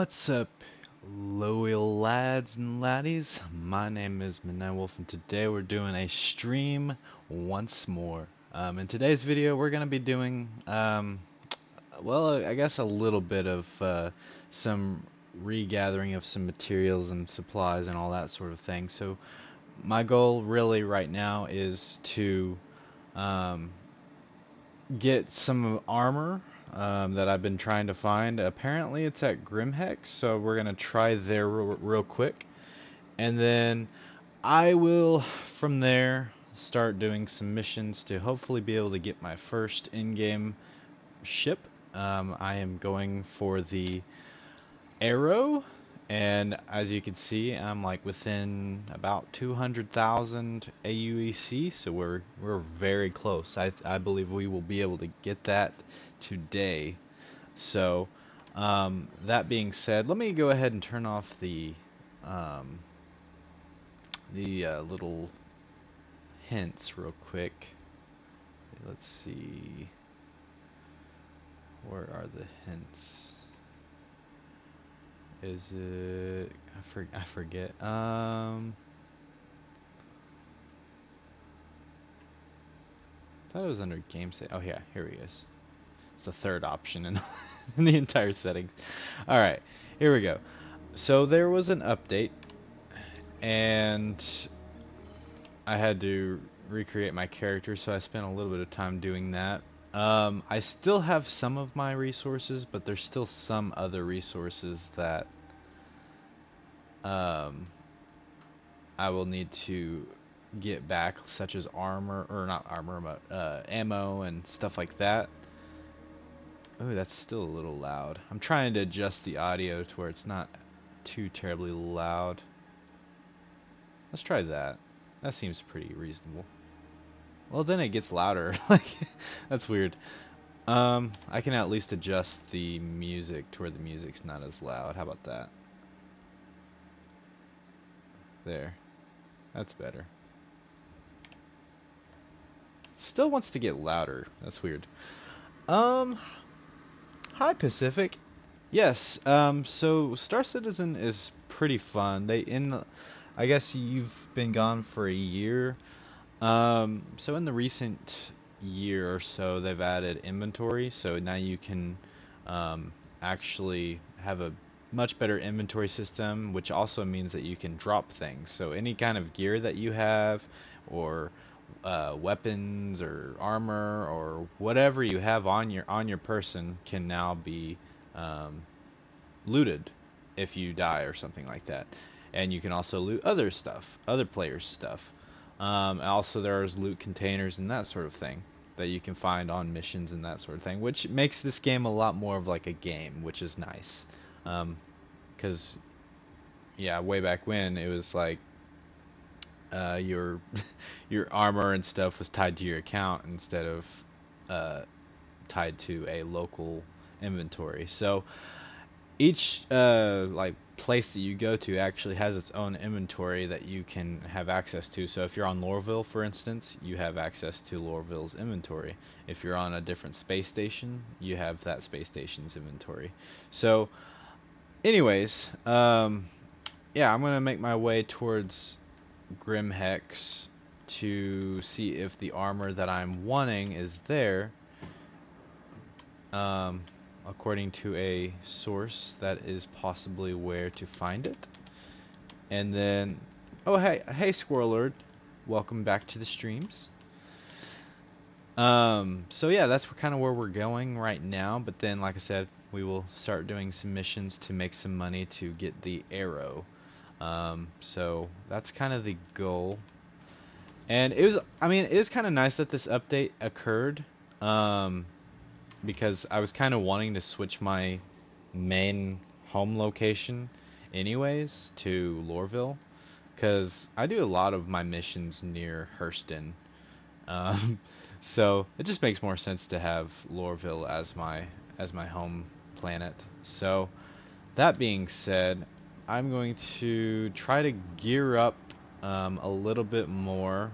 What's up, Loyal Lads and Laddies? My name is Midnight Wolf, and today we're doing a stream once more. In today's video, we're going to be doing, well, I guess a little bit of some regathering of some materials and supplies and all that sort of thing. So my goal really right now is to get some armor that I've been trying to find. Apparently it's at Grimhex, so we're gonna try there real quick, and then I will from there start doing some missions to hopefully be able to get my first in-game ship. I am going for the Arrow, and as you can see, I'm like within about 200,000 AUEC, so we're very close. I believe we will be able to get that today. So that being said, let me go ahead and turn off the little hints real quick. Let's see, where are the hints? Is it? I forget. I thought it was under game set. Oh yeah, here he is. It's the third option in, in the entire settings. All right, here we go. So there was an update, and I had to recreate my character, so I spent a little bit of time doing that. I still have some of my resources, but there's still some other resources that I will need to get back, such as armor, or not armor, but ammo and stuff like that. Oh, that's still a little loud. I'm trying to adjust the audio to where it's not too terribly loud. Let's try that. That seems pretty reasonable. Well, then it gets louder. Like, that's weird. I can at least adjust the music to where the music's not as loud. How about that? There. That's better. Still wants to get louder. That's weird. Hi Pacific. Yes, so Star Citizen is pretty fun. I guess you've been gone for a year. So in the recent year or so, they've added inventory, so now you can actually have a much better inventory system, which also means that you can drop things. So any kind of gear that you have, or weapons or armor or whatever you have on your person can now be looted if you die or something like that. And you can also loot other stuff, other players' stuff. Also, there's loot containers and that sort of thing that you can find on missions and that sort of thing, which makes this game a lot more of like a game, which is nice. Because yeah, way back when it was like your your armor and stuff was tied to your account instead of tied to a local inventory. So each like place that you go to actually has its own inventory that you can have access to. So if you're on Lorville, for instance, you have access to Lorville's inventory. If you're on a different space station, you have that space station's inventory. So anyways, yeah, I'm gonna make my way towards Grimhex to see if the armor that I'm wanting is there, according to a source that is possibly where to find it. And then, oh hey Squirrel Lord, welcome back to the streams. So yeah, that's kind of where we're going right now, but then like I said, we will start doing some missions to make some money to get the Arrow. So that's kind of the goal. And it is kind of nice that this update occurred, because I was kind of wanting to switch my main home location anyways to Lorville, because I do a lot of my missions near Hurston. So it just makes more sense to have Lorville as my home planet. So that being said, I'm going to try to gear up a little bit more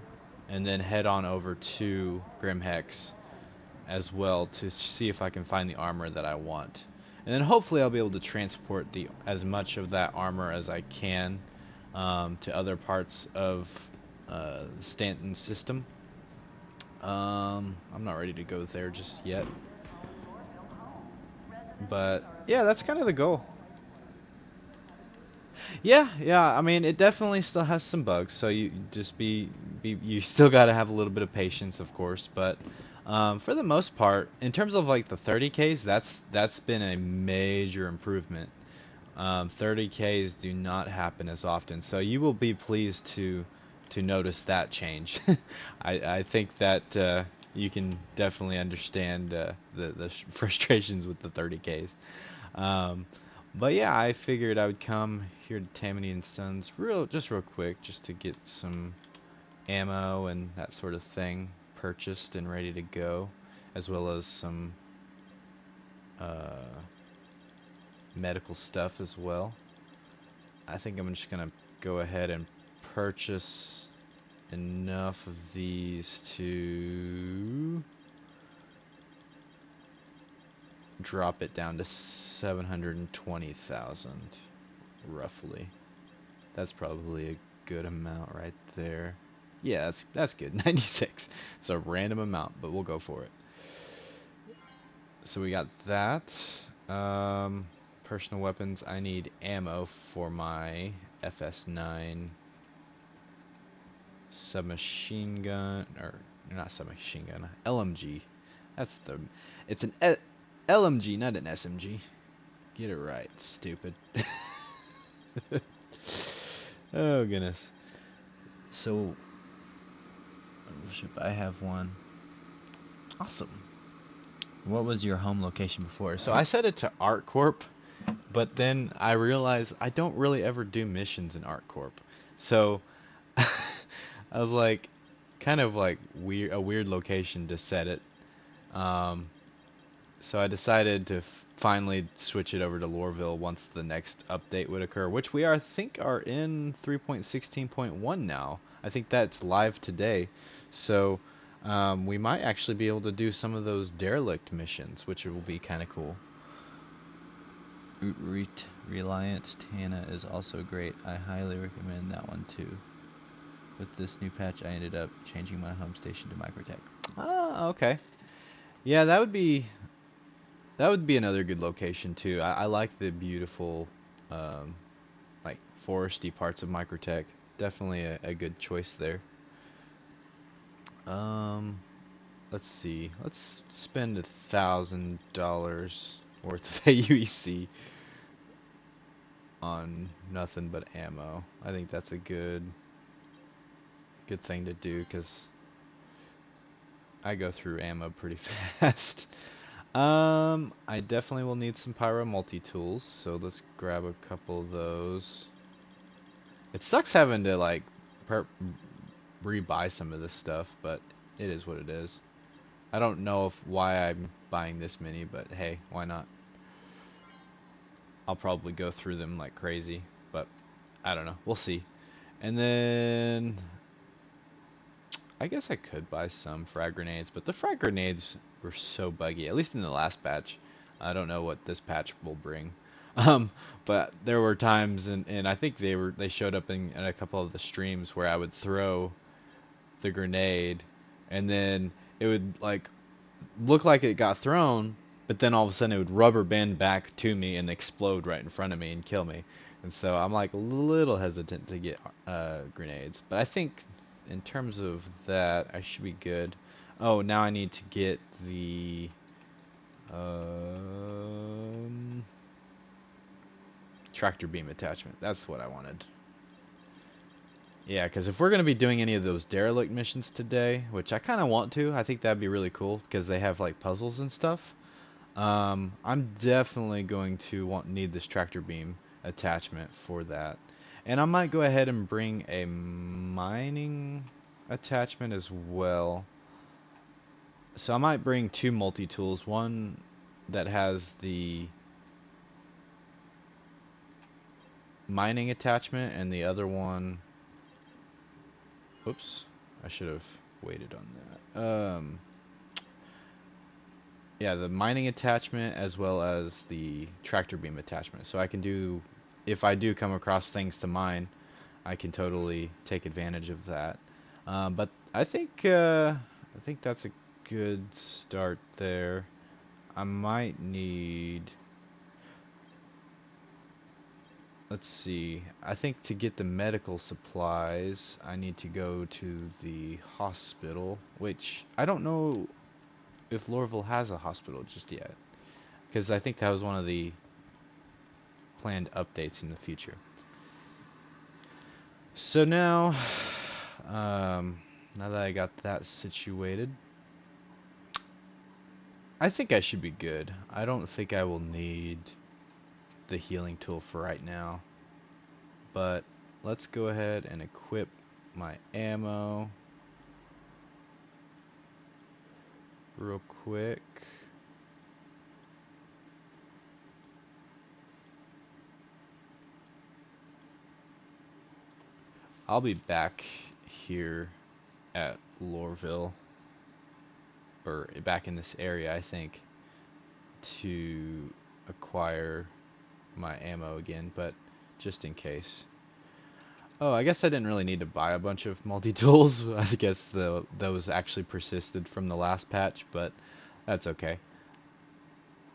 and then head on over to Grimhex as well to see if I can find the armor that I want. And then hopefully I'll be able to transport as much of that armor as I can to other parts of Stanton's system. I'm not ready to go there just yet. But yeah, that's kind of the goal. Yeah. I mean, it definitely still has some bugs, so you just you still got to have a little bit of patience, of course. But for the most part, in terms of like the 30Ks, that's been a major improvement. 30Ks do not happen as often, so you will be pleased to notice that change. I think that you can definitely understand the frustrations with the 30Ks. Um, but yeah, I figured I would come here to Tammany and Sons real quick just to get some ammo and that sort of thing purchased and ready to go, as well as some uh, medical stuff as well. I think I'm just gonna go ahead and purchase enough of these to drop it down to 720,000 roughly. That's probably a good amount right there. Yeah, that's good. 96. It's a random amount, but we'll go for it. So we got that. Personal weapons. I need ammo for my FS9 submachine gun, or not submachine gun, LMG. That's the. It's an LMG, not an SMG. Get it right, stupid. Oh goodness. So, should I have one? Awesome. What was your home location before? So I set it to ArtCorp, but then I realized I don't really ever do missions in ArtCorp. So I was like, kind of like a weird location to set it. Um, so I decided to finally switch it over to Loreville once the next update would occur, which I think are in 3.16.1 now. I think that's live today. So we might actually be able to do some of those derelict missions, which will be kind of cool. Reliance Tana is also great. I highly recommend that one too. With this new patch, I ended up changing my home station to Microtech. Ah, okay. Yeah, that would be another good location too. I like the beautiful, um, like foresty parts of Microtech. Definitely a good choice there. Um, let's see. Let's spend $1,000 worth of AUEC on nothing but ammo. I think that's a good thing to do because I go through ammo pretty fast. I definitely will need some pyro multi-tools, so let's grab a couple of those. It sucks having to like re-buy some of this stuff, but it is what it is. I don't know why I'm buying this many, but hey, why not? I'll probably go through them like crazy, but I don't know. We'll see. And then I guess I could buy some frag grenades, but the frag grenades were so buggy, at least in the last patch. I don't know what this patch will bring. But there were times, and I think they showed up in a couple of the streams where I would throw the grenade, and then it would like look like it got thrown, but then all of a sudden it would rubber band back to me and explode right in front of me and kill me. And so I'm like a little hesitant to get grenades, but I think in terms of that, I should be good. Oh, now I need to get the tractor beam attachment. That's what I wanted. Yeah, because if we're going to be doing any of those derelict missions today, which I kind of want to, I think that'd be really cool because they have like puzzles and stuff. I'm definitely going to need this tractor beam attachment for that. And I might go ahead and bring a mining attachment as well. So I might bring two multi-tools, one that has the mining attachment and the other one, oops, I should have waited on that. yeah, the mining attachment as well as the tractor beam attachment. So I can do, if I do come across things to mine, I can totally take advantage of that. But I think that's a good start there. I might need, let's see, I think to get the medical supplies, I need to go to the hospital, which I don't know if Lorville has a hospital just yet, because I think that was one of the planned updates in the future. So now, now that I got that situated, I think I should be good. I don't think I will need the healing tool for right now, but let's go ahead and equip my ammo real quick. I'll be back here at Lorville, or back in this area, I think, to acquire my ammo again, but just in case. Oh, I guess I didn't really need to buy a bunch of multi-tools. I guess those actually persisted from the last patch, but that's okay.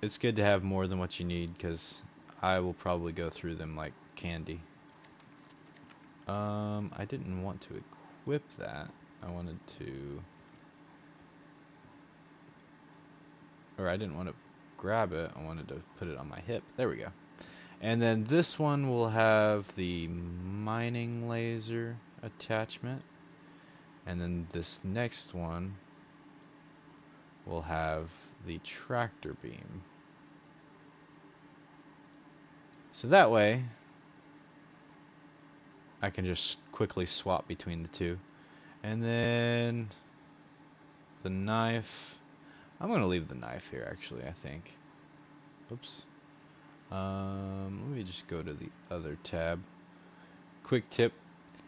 It's good to have more than what you need, because I will probably go through them like candy. I didn't want to equip that. I wanted to... Or I didn't want to grab it. I wanted to put it on my hip. There we go. And then this one will have the mining laser attachment. And then this next one will have the tractor beam. So that way, I can just quickly swap between the two. And then the knife. I'm going to leave the knife here, actually, I think. Oops. Let me just go to the other tab. Quick tip.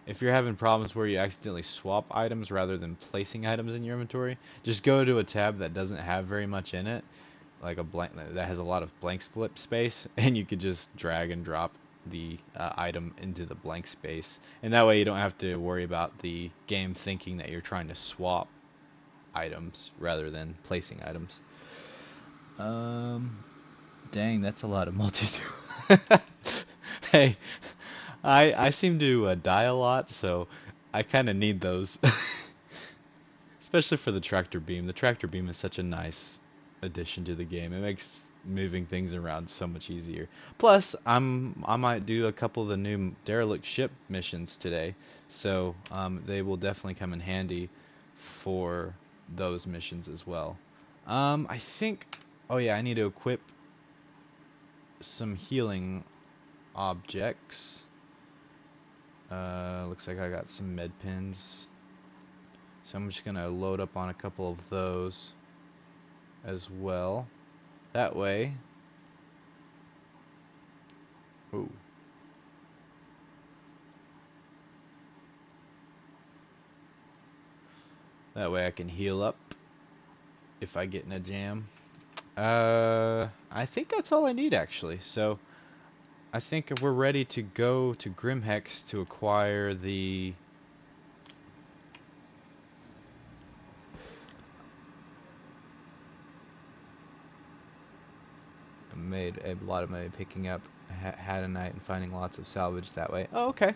If you're having problems where you accidentally swap items rather than placing items in your inventory, just go to a tab that doesn't have very much in it, like a blank that has a lot of blank split space, and you could just drag and drop the item into the blank space, and that way you don't have to worry about the game thinking that you're trying to swap items rather than placing items. Dang, that's a lot of multi-tool. Hey, I seem to die a lot, so I kind of need those. Especially for the tractor beam. The tractor beam is such a nice addition to the game. It makes moving things around so much easier. Plus, I might do a couple of the new derelict ship missions today, so they will definitely come in handy for those missions as well. I think, oh yeah, I need to equip some healing objects. Looks like I got some med pins, so I'm just gonna load up on a couple of those as well. That way, ooh, that way I can heal up if I get in a jam. I think that's all I need, actually. So I think we're ready to go to Grimhex to acquire the made a lot of money picking up Hadanite and finding lots of salvage that way. Oh, okay.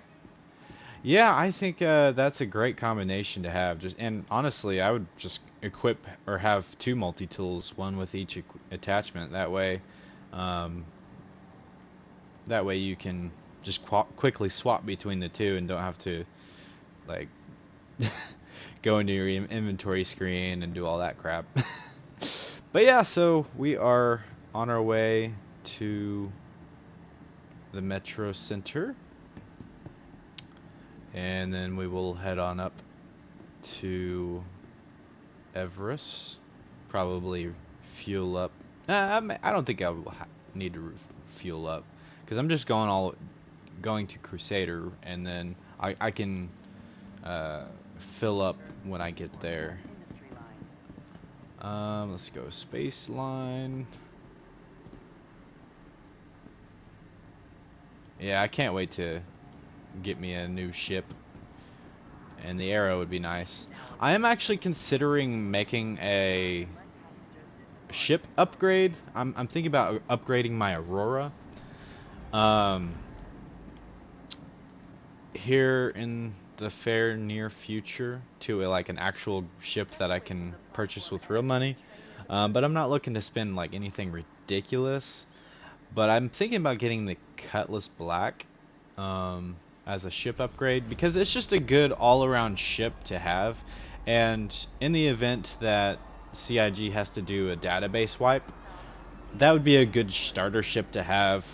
Yeah, I think that's a great combination to have. Just, and honestly, I would just equip or have two multi-tools, one with each attachment. Um, that way you can just quickly swap between the two and don't have to like go into your inventory screen and do all that crap. But yeah, so we are on our way to the Metro Center. And then we will head on up to Everest. Probably fuel up. I don't think I will need to fuel up, because I'm just going to Crusader, and then I can fill up when I get there. Let's go space line. Yeah, I can't wait to get me a new ship. And the arrow would be nice. I am actually considering making a ship upgrade. I'm thinking about upgrading my Aurora. Here in the fair near future to like an actual ship that I can purchase with real money. But I'm not looking to spend like anything ridiculous. But I'm thinking about getting the Cutlass Black as a ship upgrade because it's just a good all-around ship to have. And in the event that CIG has to do a database wipe, that would be a good starter ship to have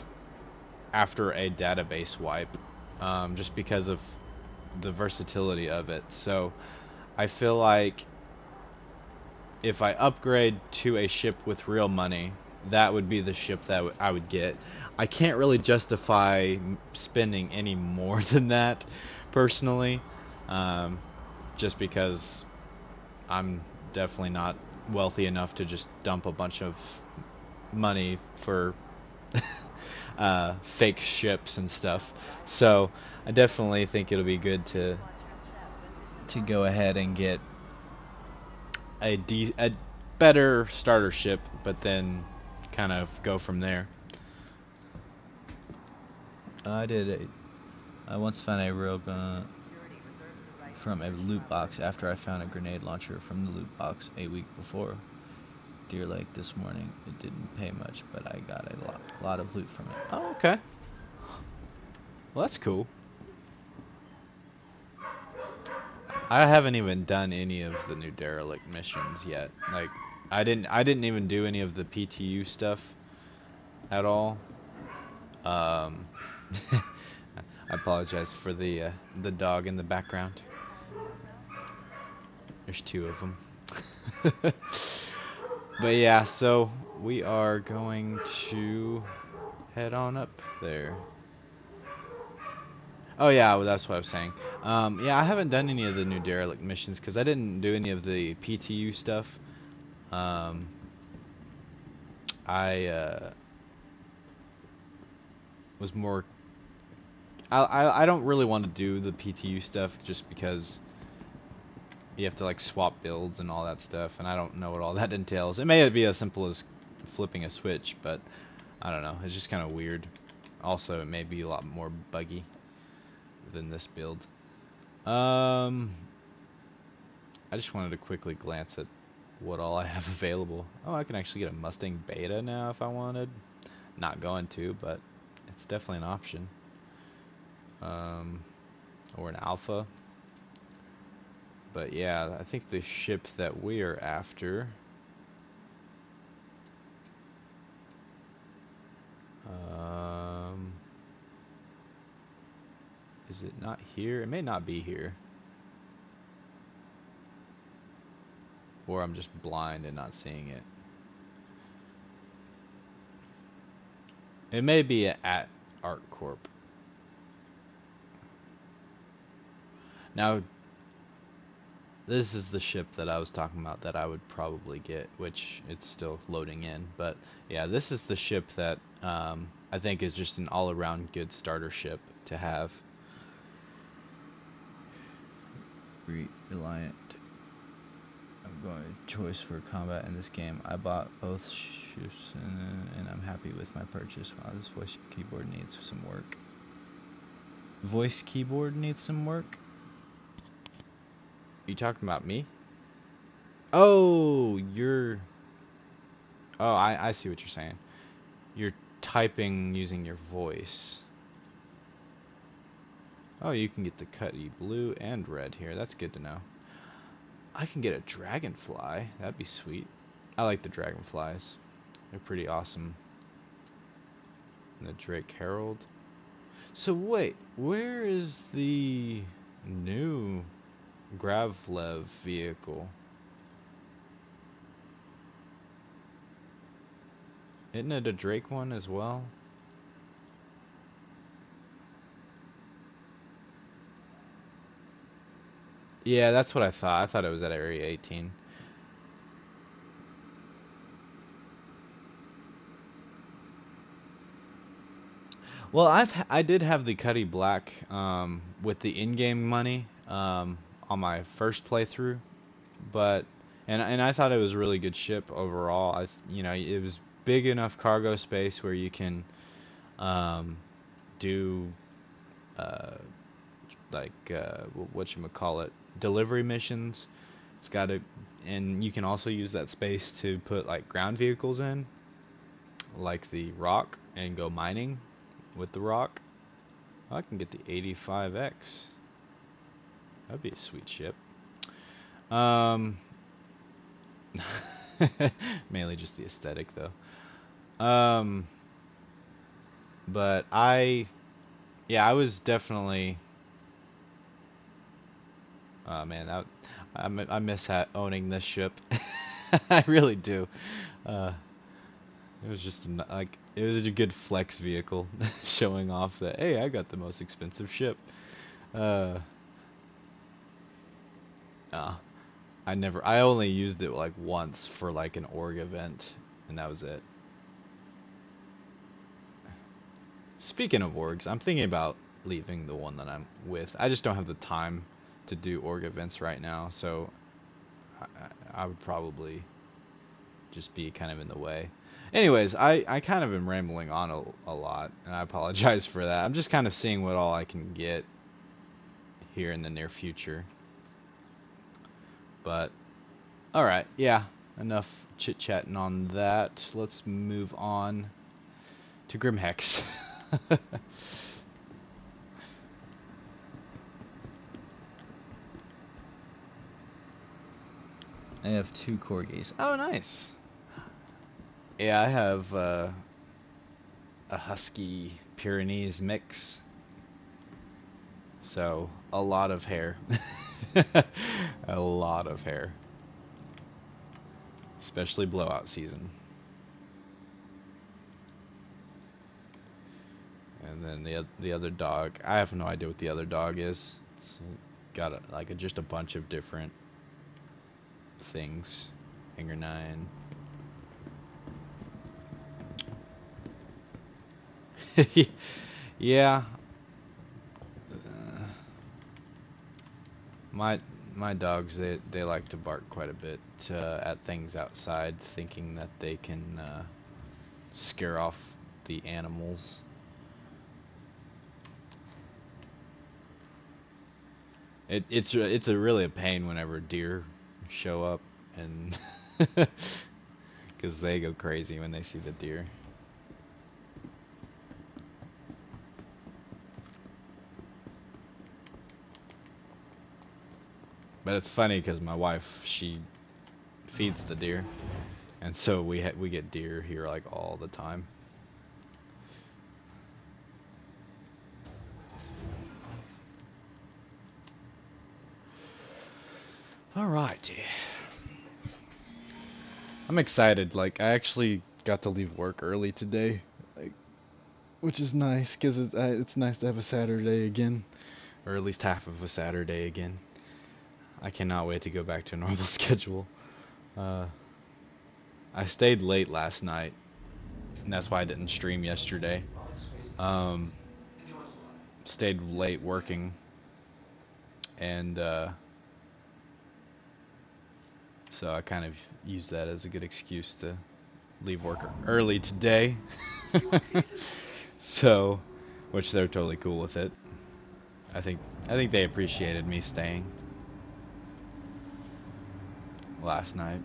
after a database wipe, just because of the versatility of it. So I feel like if I upgrade to a ship with real money, that would be the ship that I would get. I can't really justify spending any more than that, personally, just because I'm definitely not wealthy enough to just dump a bunch of money for fake ships and stuff. So I definitely think it'll be good to go ahead and get a better starter ship, but then kind of go from there. I once found a railgun from a loot box after I found a grenade launcher from the loot box a week before Deer Lake this morning. It didn't pay much, but I got a lot of loot from it. Oh, okay. Well, that's cool. I haven't even done any of the new derelict missions yet. Like, I didn't even do any of the PTU stuff at all. I apologize for the dog in the background. There's two of them. But yeah, so we are going to head on up there. Oh yeah, well, that's what I was saying. Yeah, I haven't done any of the new derelict missions because I didn't do any of the PTU stuff. I was more. I don't really want to do the PTU stuff just because you have to like swap builds and all that stuff, and I don't know what all that entails. It may be as simple as flipping a switch, but I don't know. It's just kind of weird. Also, it may be a lot more buggy than this build. I just wanted to quickly glance at what all I have available. Oh, I can actually get a Mustang Beta now if I wanted. Not going to, but it's definitely an option. Or an Alpha. But yeah, I think the ship that we are after is it not here? It may not be here. Or I'm just blind and not seeing it. It may be at ArcCorp. Now, this is the ship that I was talking about that I would probably get, which it's still loading in. But yeah, this is the ship that I think is just an all-around good starter ship to have. Reliant. I'm going to choice for combat in this game. I bought both ships and I'm happy with my purchase. Wow, this voice keyboard needs some work. Voice keyboard needs some work? You talking about me? Oh, you're... Oh, I see what you're saying. You're typing using your voice. Oh, you can get the cutty blue and red here. That's good to know. I can get a dragonfly. That'd be sweet. I like the dragonflies. They're pretty awesome. And the Drake Herald. So wait, where is the new Gravlev vehicle? Isn't it a Drake one as well? Yeah, that's what I thought. I thought it was at Area 18. Well, I did have the Cuddy Black with the in-game money on my first playthrough, but and I thought it was a really good ship overall. It was big enough cargo space where you can do uh, like whatchamacallit, delivery missions. It's got a, and you can also use that space to put like ground vehicles in, like the Rock, and go mining with the Rock. I can get the 85X. That'd be a sweet ship. Mainly just the aesthetic though. But I was definitely, oh man, I miss owning this ship. I really do. Uh, it was just like it was a good flex vehicle, showing off that, hey, I got the most expensive ship. Uh, uh, I only used it like once for like an org event, and that was it. Speaking of orgs, I'm thinking about leaving the one that I'm with. I just don't have the time to do org events right now, so I would probably just be kind of in the way. Anyways, I kind of am rambling on a lot, and I apologize for that. I'm just kind of seeing what all I can get here in the near future. But, alright, yeah, enough chit-chatting on that. Let's move on to Grimhex. I have 2 corgis. Oh, nice. Yeah, I have a husky Pyrenees mix. So, a lot of hair. A lot of hair. Especially blowout season. And then the other dog, I have no idea what the other dog is. It's got just a bunch of different things. Hanger 9. Yeah. My dogs, they like to bark quite a bit at things outside, thinking that they can scare off the animals. It's a really a pain whenever deer show up, and because they go crazy when they see the deer. But it's funny because my wife, she feeds the deer, and so we get deer here like all the time. Alrighty. I'm excited. Like, I actually got to leave work early today, like, which is nice because it's nice to have a Saturday again, or at least half of a Saturday again. I cannot wait to go back to a normal schedule. I stayed late last night, and that's why I didn't stream yesterday. Stayed late working, and so I kind of used that as a good excuse to leave work early today. So, which they're totally cool with it. I think they appreciated me staying last night.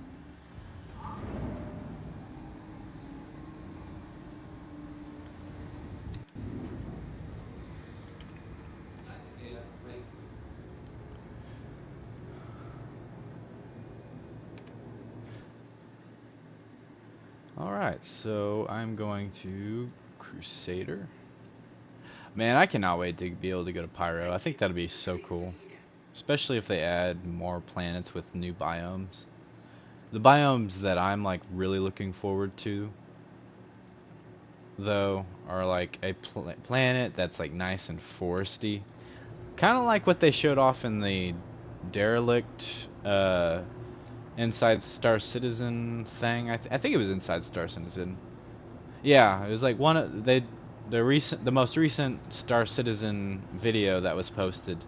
Alright, so I'm going to Crusader. Man, I cannot wait to be able to go to Pyro. I think that'd be so cool. Especially if they add more planets with new biomes. The biomes that I'm like really looking forward to, though, are like a planet that's like nice and foresty. Kind of like what they showed off in the Derelict Inside Star Citizen thing. I think it was Inside Star Citizen. Yeah, it was like the most recent Star Citizen video that was posted,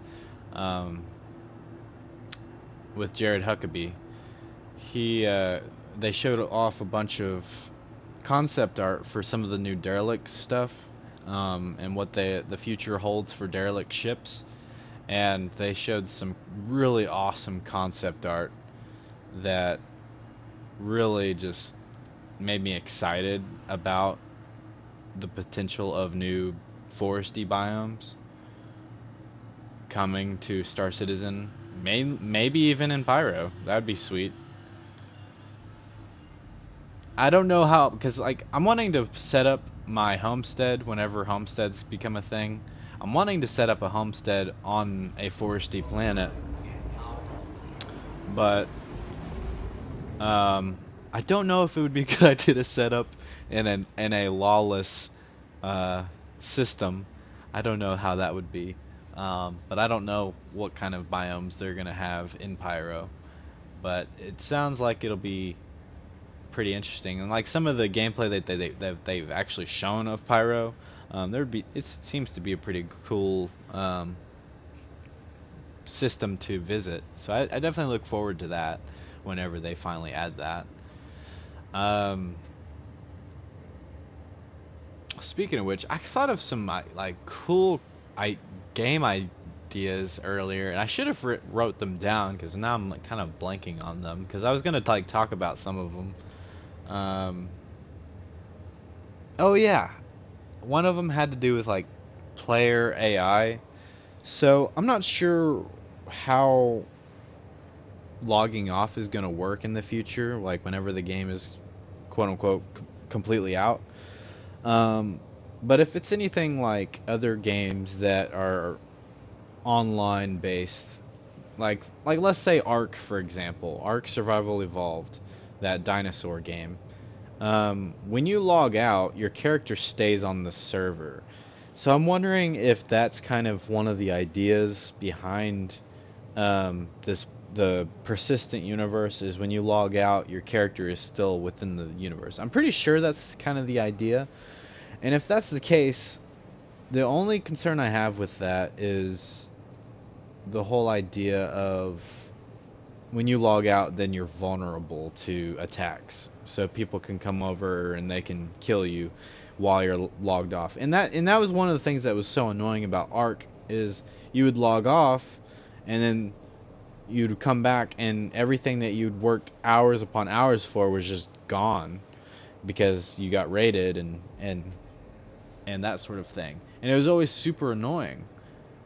um, with Jared Huckabee, he they showed off a bunch of concept art for some of the new derelict stuff, and what the future holds for derelict ships, and they showed some really awesome concept art that really just made me excited about the potential of new foresty biomes coming to Star Citizen. Maybe even in Pyro. That'd be sweet. I don't know how, because like I'm wanting to set up my homestead whenever homesteads become a thing. I'm wanting to set up a homestead on a foresty planet, but I don't know if it would be a good idea to set up in a lawless uh, system. I don't know how that would be, but I don't know what kind of biomes they're gonna have in Pyro. But it sounds like it'll be pretty interesting, and like some of the gameplay that they've actually shown of Pyro, it seems to be a pretty cool system to visit. So I definitely look forward to that whenever they finally add that. Um, Speaking of which, I thought of some like cool game ideas earlier, and I should have wrote them down because now I'm like, kind of blanking on them because I was gonna like talk about some of them. Um, oh yeah, one of them had to do with like player AI. So I'm not sure how logging off is gonna work in the future, like whenever the game is quote unquote completely out. Um, but if it's anything like other games that are online based, like let's say Ark for example, Ark Survival Evolved, that dinosaur game. When you log out, your character stays on the server. So I'm wondering if that's kind of one of the ideas behind this the persistent universe is when you log out, your character is still within the universe. I'm pretty sure that's kind of the idea. And if that's the case, the only concern I have with that is the whole idea of when you log out, then you're vulnerable to attacks. So people can come over and they can kill you while you're logged off. And that was one of the things that was so annoying about Ark is you would log off and then you'd come back and everything that you'd worked hours upon hours for was just gone because you got raided and that sort of thing. And it was always super annoying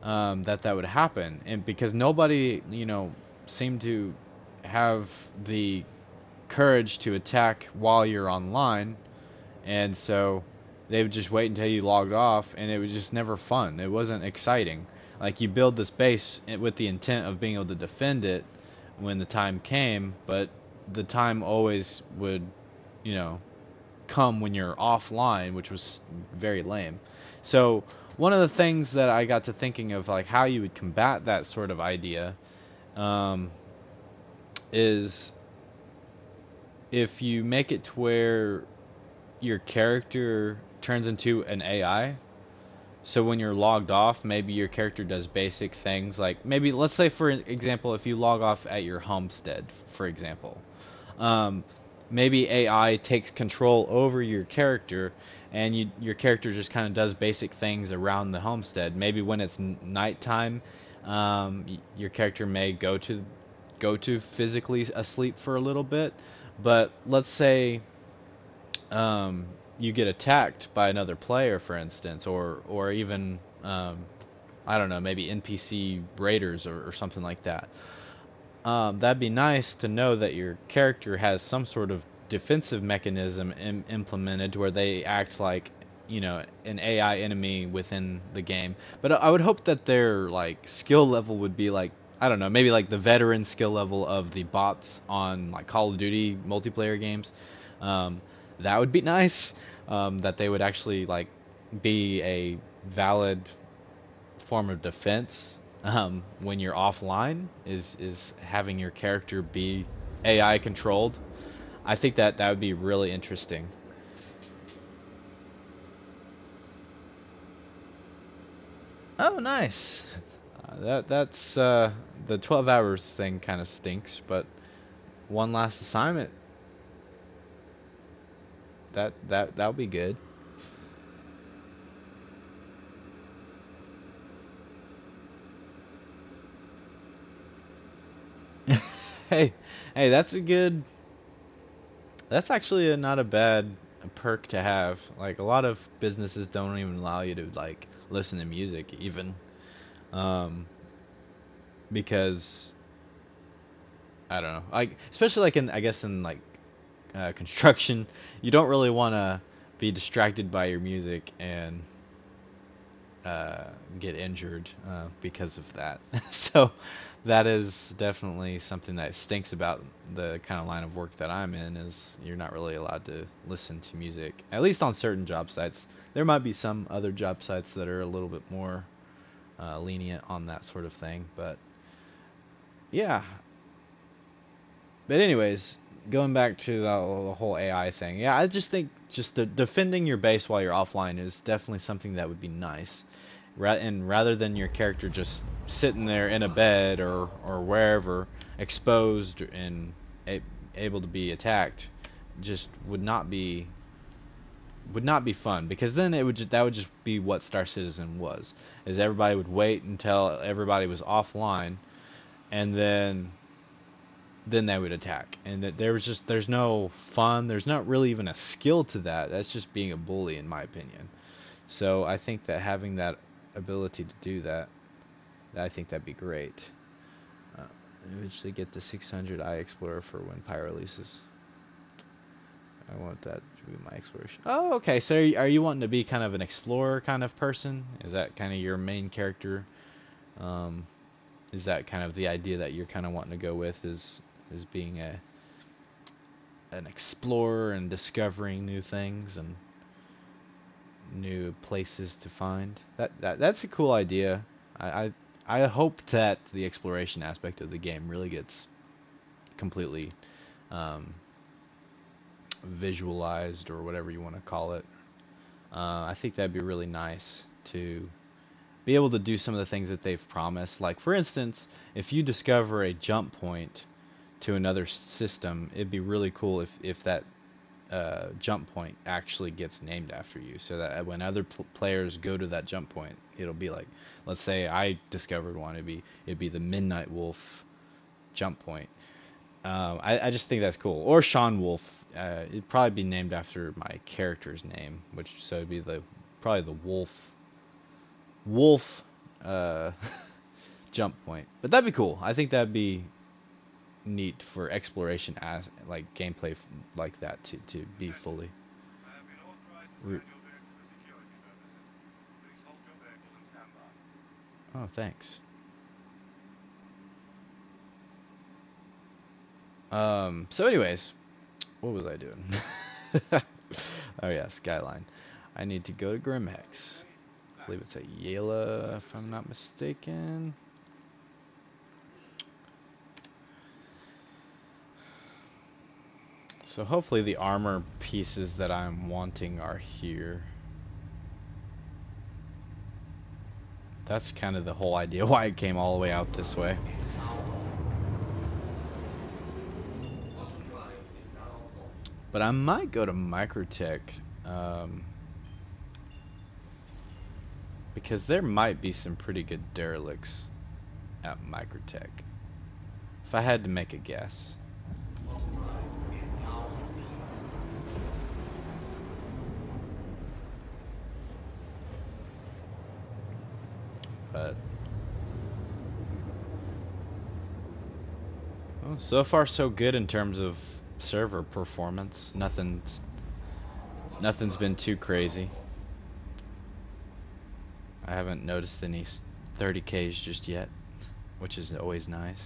that would happen, and because nobody, seemed to have the courage to attack while you're online, and so they would just wait until you logged off, and it was just never fun. It wasn't exciting. Like you build this base with the intent of being able to defend it when the time came, but the time always would, you know, come when you're offline, which was very lame. So one of the things that I got to thinking of, like how you would combat that sort of idea, um, is if you make it to where your character turns into an AI. So when you're logged off, maybe your character does basic things like maybe let's say for example, if you log off at your homestead, for example, um, maybe AI takes control over your character, and your character just kind of does basic things around the homestead. Maybe when it's nighttime, your character may go to physically asleep for a little bit. But let's say you get attacked by another player, for instance, or even I don't know, maybe NPC raiders or something like that. That'd be nice to know that your character has some sort of defensive mechanism implemented where they act like, an AI enemy within the game. But I would hope that their like skill level would be like, I don't know, maybe like the veteran skill level of the bots on like Call of Duty multiplayer games. Um, that would be nice. That they would actually like be a valid form of defense when you're offline is having your character be AI controlled. I think that would be really interesting. Oh, nice. That's the 12 hours thing kind of stinks, but one last assignment. That'll be good. Hey, hey, that's a good. That's actually not a bad perk to have. Like a lot of businesses don't even allow you to like listen to music even, um, because I don't know. Like especially like in I guess in like construction, you don't really want to be distracted by your music and uh, get injured because of that. So that is definitely something that stinks about the kind of line of work that I'm in is you're not really allowed to listen to music, at least on certain job sites. There might be some other job sites that are a little bit more lenient on that sort of thing, but yeah. But anyways, going back to the whole AI thing, yeah, I just think just defending your base while you're offline is definitely something that would be nice. And rather than your character just sitting there in a bed or wherever, exposed and a, able to be attacked, just would not be fun because then that would just be what Star Citizen was. Is everybody would wait until everybody was offline, and then they would attack, and that there's no fun. There's not really even a skill to that. That's just being a bully, in my opinion. So I think that having that ability to do that, I think that'd be great. Uh, Eventually get the 600 Eye Explorer for when Pyro releases. I want that to be my exploration. Oh, okay. So are you wanting to be kind of an explorer kind of person? Is that kind of your main character? Um, is that kind of the idea that you're kind of wanting to go with? Is being an explorer and discovering new things and new places to find. That's a cool idea. I hope that the exploration aspect of the game really gets completely um, visualized or whatever you want to call it. I think that'd be really nice to be able to do some of the things that they've promised. Like for instance, if you discover a jump point to another system, it'd be really cool if that jump point actually gets named after you, so that when other players go to that jump point, it'll be like, let's say I discovered one, it'd be the Midnight Wolf jump point. I just think that's cool. Or Sean Wolf. It'd probably be named after my character's name, which so it'd be probably the Wolf uh, jump point. But that'd be cool. I think that'd be neat for exploration as like gameplay like that to be fully. Oh, thanks. So anyways, what was I doing? Oh yeah, Skyline. I need to go to Grimhex. I believe it's at Yela, if I'm not mistaken. So hopefully the armor pieces that I'm wanting are here. That's kind of the whole idea why I came all the way out this way. But I might go to Microtech, because there might be some pretty good derelicts at Microtech. If I had to make a guess. But well, so far so good in terms of server performance. Nothing's been too crazy. I haven't noticed any 30Ks just yet, which is always nice.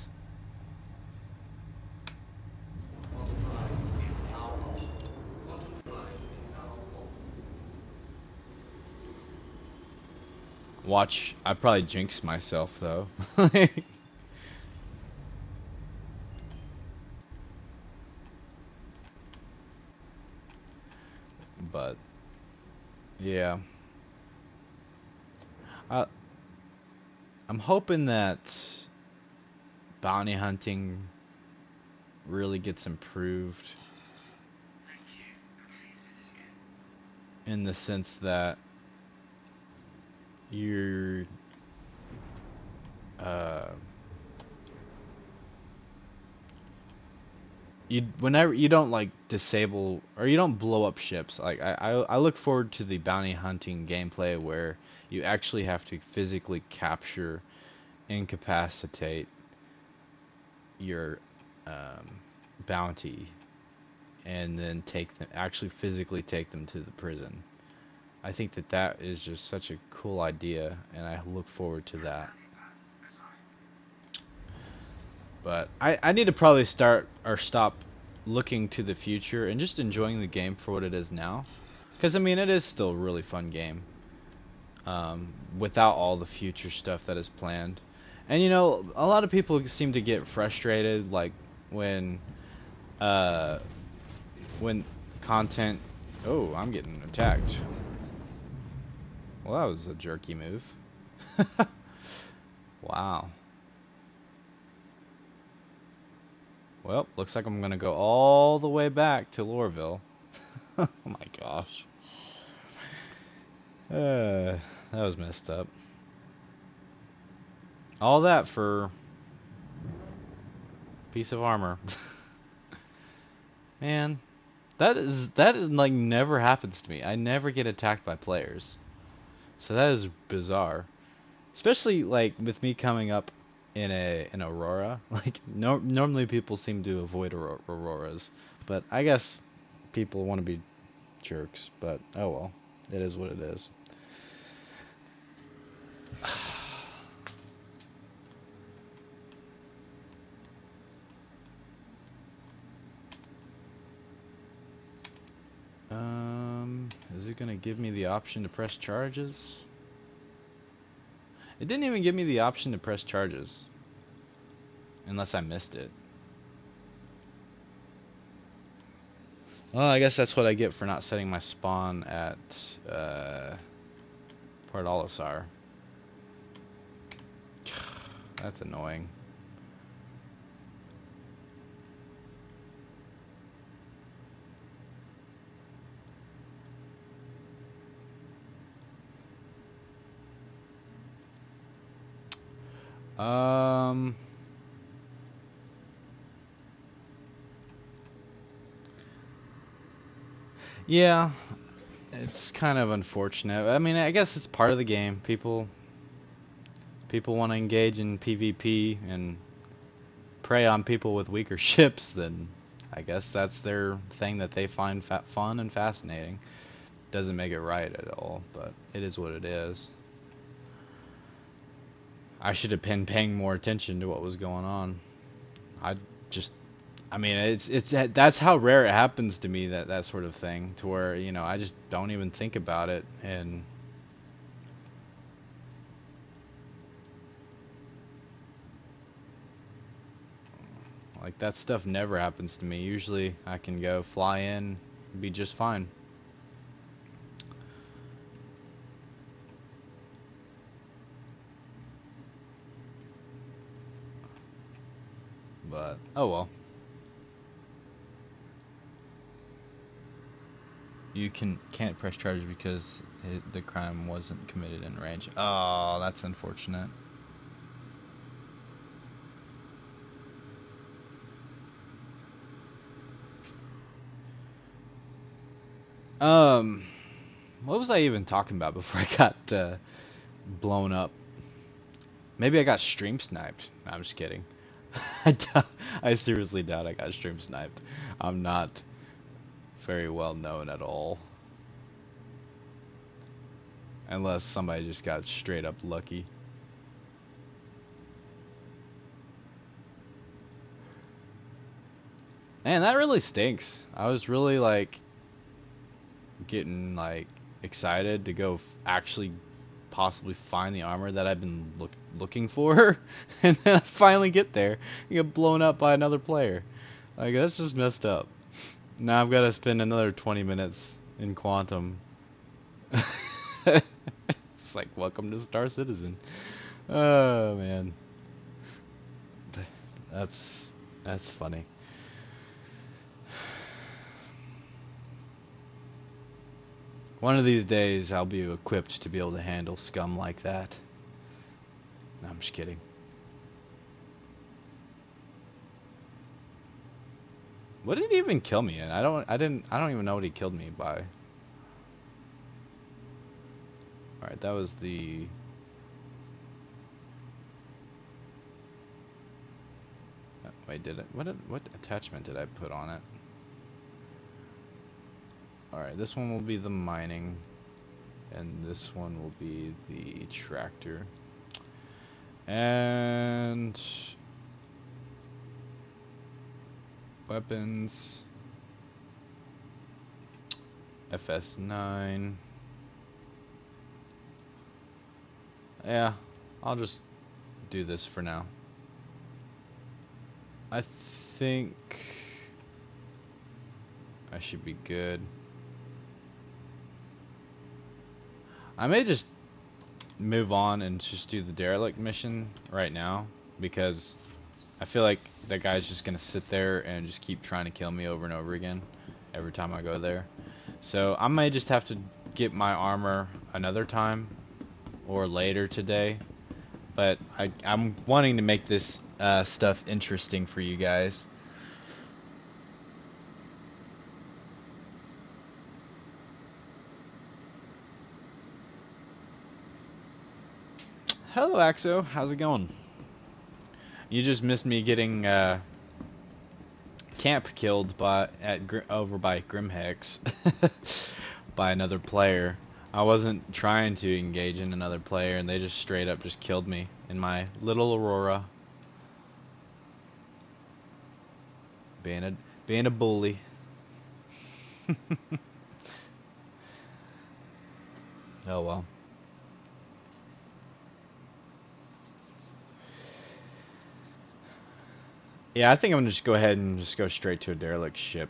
Watch, I probably jinx myself though. But yeah. Uh, I'm hoping that bounty hunting really gets improved in the sense that you're uh, whenever you don't like disable or you don't blow up ships. Like I look forward to the bounty hunting gameplay where you actually have to physically capture, incapacitate your bounty, and then actually physically take them to the prison. I think that that is just such a cool idea, and I look forward to that. But I need to probably start or stop looking to the future and just enjoying the game for what it is now. Because, I mean, it is still a really fun game. Without all the future stuff that is planned. And, you know, a lot of people seem to get frustrated, like, uh, when content... Oh, I'm getting attacked. Well, that was a jerky move. Wow. Well, looks like I'm gonna go all the way back to Lorville. Oh my gosh. That was messed up. All that for a piece of armor. Man, that like never happens to me. I never get attacked by players. So that is bizarre. Especially like with me coming up in an Aurora. Like normally people seem to avoid Auroras, but I guess people want to be jerks, but oh well. It is what it is. Is it gonna give me the option to press charges? It didn't even give me the option to press charges. Unless I missed it. Well, I guess that's what I get for not setting my spawn at Port Olisar. That's annoying. Yeah, it's kind of unfortunate. I mean, I guess it's part of the game. People want to engage in PvP and prey on people with weaker ships, then I guess that's their thing that they find fun and fascinating. Doesn't make it right at all, but it is what it is. I should have been paying more attention to what was going on. I mean, that's how rare it happens to me, that sort of thing, to where, you know, I just don't even think about it, and like that stuff never happens to me. Usually I can go fly in, be just fine. But oh well. You can't press charges because the crime wasn't committed in range. Oh, that's unfortunate. What was I even talking about before I got blown up? Maybe I got stream sniped. No, I'm just kidding. I seriously doubt I got stream sniped. I'm not very well known at all. Unless somebody just got straight up lucky. Man, that really stinks. I was really like getting like excited to go actually possibly find the armor that I've been looking for, and then I finally get there and get blown up by another player. Like, that's just messed up. Now I've got to spend another 20 minutes in Quantum. It's like, welcome to Star Citizen. Oh man, that's funny. One of these days, I'll be equipped to be able to handle scum like that. No, I'm just kidding. What did he even kill me in? I don't even know what he killed me by. Alright, that was the... Wait, what attachment did I put on it? Alright, this one will be the mining. And this one will be the tractor. And... weapons. FS9. Yeah, I'll just do this for now. I think I should be good. I may just move on and just do the derelict mission right now, because I feel like that guy's just gonna sit there and just keep trying to kill me over and over again every time I go there. So I may just have to get my armor another time or later today, but I'm wanting to make this stuff interesting for you guys. Hello Axo, how's it going? You just missed me getting camp killed over by Grimhex by another player. I wasn't trying to engage in another player, and they just straight up just killed me in my little Aurora. Being a bully. Oh well. Yeah, I think I'm gonna just go ahead and just go straight to a derelict ship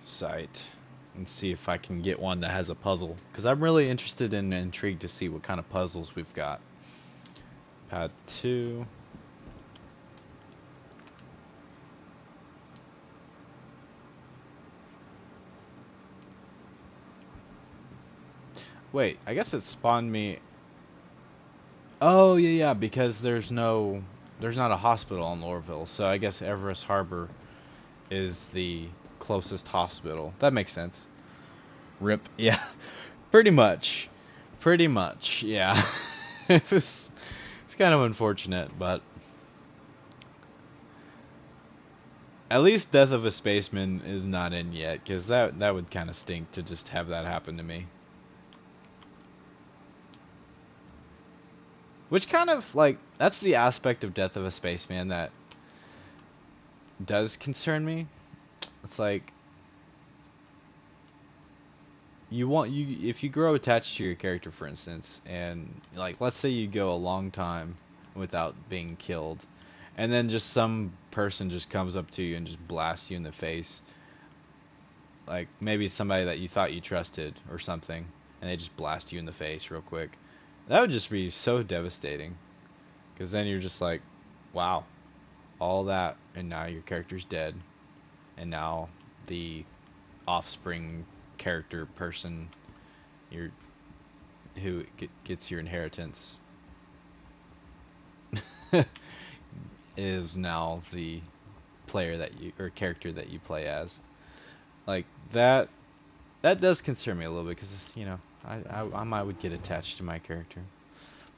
site and see if I can get one that has a puzzle, because I'm really interested and intrigued to see what kind of puzzles we've got. Pad 2. Wait, I guess it spawned me. Oh yeah, because there's not a hospital in Lorville, so I guess Everest Harbor is the closest hospital. That makes sense. RIP. Yeah. Pretty much, yeah. It's kind of unfortunate, but at least Death of a Spaceman is not in yet, because that would kind of stink to just have that happen to me. Which kind of, like, that's the aspect of Death of a Spaceman that does concern me. It's like, if you grow attached to your character, for instance, and like let's say you go a long time without being killed, and then just some person just comes up to you and just blasts you in the face, like maybe somebody that you thought you trusted or something, and they just blast you in the face real quick. That would just be so devastating, because then you're just like, wow, all that, and now your character's dead, and now the offspring character person who gets your inheritance is now the player character that you play as. Like that does concern me a little bit, because I might would get attached to my character,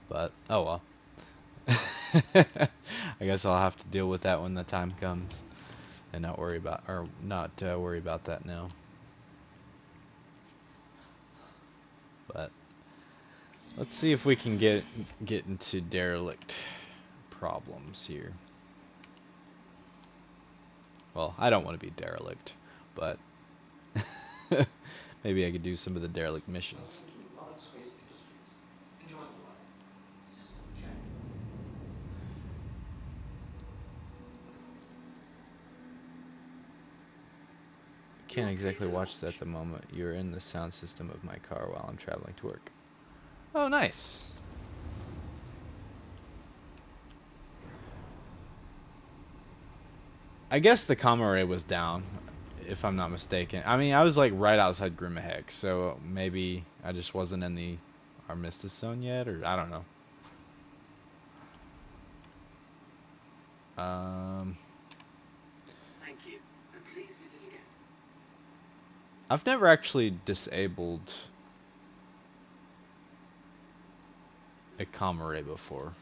but oh well. I guess I'll have to deal with that when the time comes, and not worry about that now. But let's see if we can get into derelict problems here. Well, I don't want to be derelict, but maybe I could do some of the derelict missions. Can't exactly watch that at the moment. You're in the sound system of my car while I'm traveling to work. Oh, nice. I guess the comma ray was down, if I'm not mistaken. I mean, I was like right outside Grimahek, so maybe I just wasn't in the Armistice zone yet, or I don't know. Thank you, and please visit again. I've never actually disabled a comma ray before.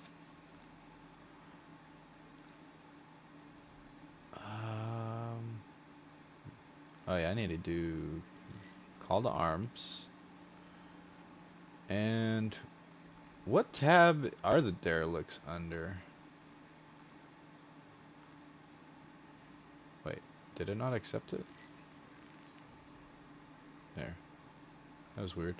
Oh yeah, I need to do call to arms. And what tab are the derelicts under? Wait, did it not accept it? There. That was weird.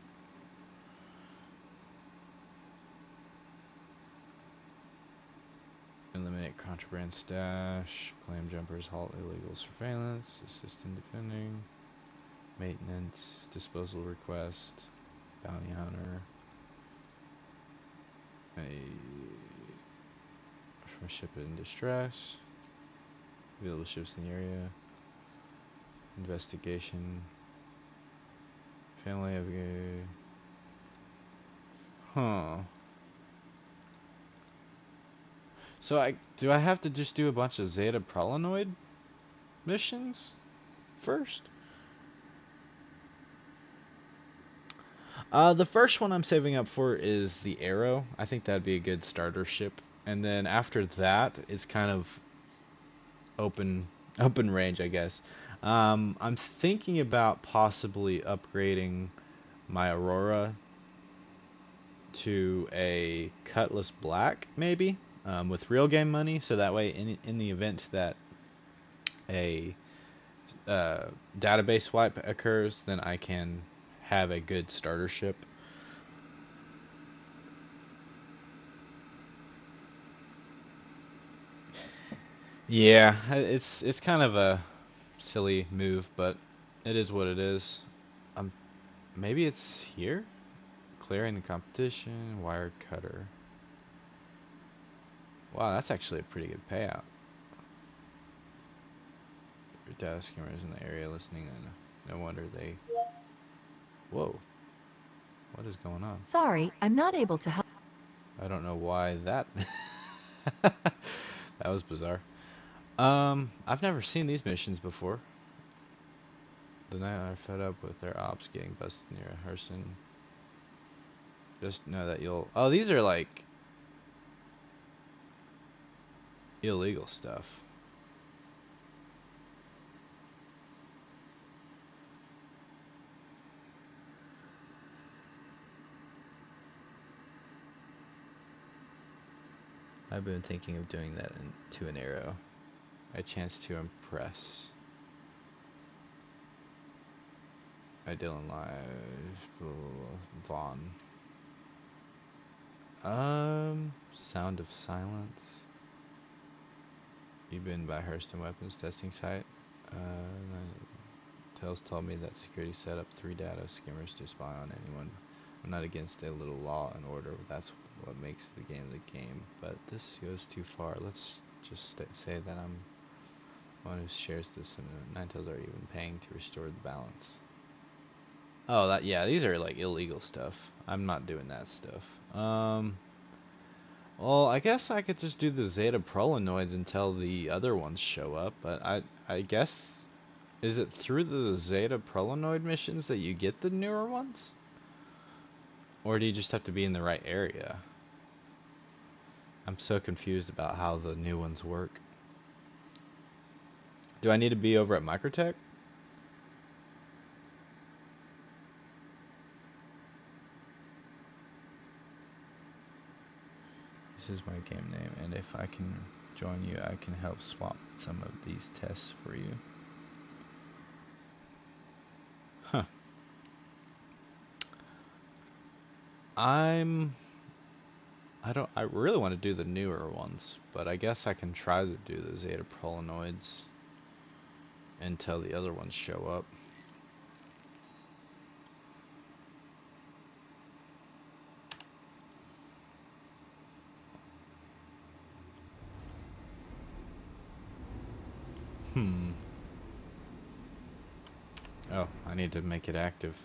Eliminate contraband stash, claim jumpers, halt illegal surveillance, assist in defending, maintenance, disposal request, bounty hunter, from a ship in distress, available ships in the area, investigation, family of huh. So do I have to just do a bunch of Zeta Prolanoid missions first? The first one I'm saving up for is the Arrow. I think that'd be a good starter ship. And then after that, it's kind of open range, I guess. I'm thinking about possibly upgrading my Aurora to a Cutlass Black, maybe, with real game money. So that way, in the event that a database wipe occurs, then I can have a good starter ship. Yeah, it's kind of a silly move, but it is what it is. Maybe it's here? Clearing the competition, wire cutter. Wow, that's actually a pretty good payout. Your data cameras in the area listening, and no wonder they... Whoa. What is going on? Sorry, I'm not able to help. I don't know why that... That was bizarre. I've never seen these missions before. The night are fed up with their ops getting busted near Herson. Just know that you'll... Oh, these are like... illegal stuff. I've been thinking of doing that to an Arrow. A chance to impress. By Dylan Live, Vaughn. Sound of Silence. You've been by Hurston Weapons testing site. Tales told me that security set up 3 data skimmers to spy on anyone. I'm not against a little law and order. That's what makes the game. But this goes too far. Let's just say that I'm one who shares this, and Ninetales are even paying to restore the balance. Oh, yeah, these are like illegal stuff. I'm not doing that stuff. Well, I guess I could just do the Zeta Prolanoids until the other ones show up, but I guess, is it through the Zeta Prolanoid missions that you get the newer ones? Or do you just have to be in the right area? I'm so confused about how the new ones work. Do I need to be over at Microtech? This is my game name, and if I can join you, I can help swap some of these tests for you. Huh. I really want to do the newer ones, but I guess I can try to do the Zeta Prolanoids until the other ones show up. Oh, I need to make it active.